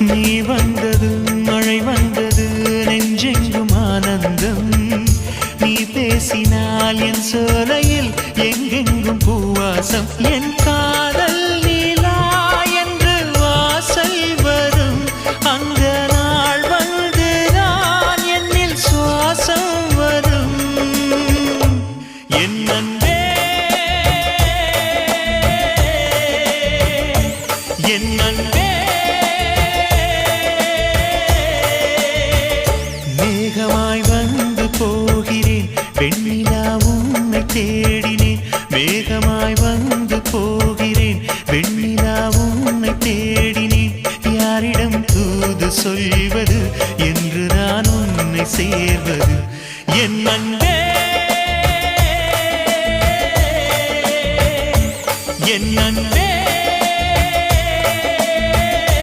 நீ வந்தது மழை வந்தது நெஞ்செங்கும் ஆனந்தம் நீ பேசினால் என் சோலையில் எங்கெங்கும் பூவாசம் என் காதல் நீலா என்று வாசல் வரும் அந்த நாள் வந்து நான் என்னில் சுவாசம் வரும் என் அன்பே என் அன்பே மேகமாய் வந்து போகிறேன் வெண்ணிலா உன்னை தேடினேன் மேகமாய் வந்து போகிறேன் வெண்ணிலா உன்னை தேடினேன் யாரிடம் தூது சொல்வது என்று நான் உன்னை சேர்வது என் அன்பே என் அன்பே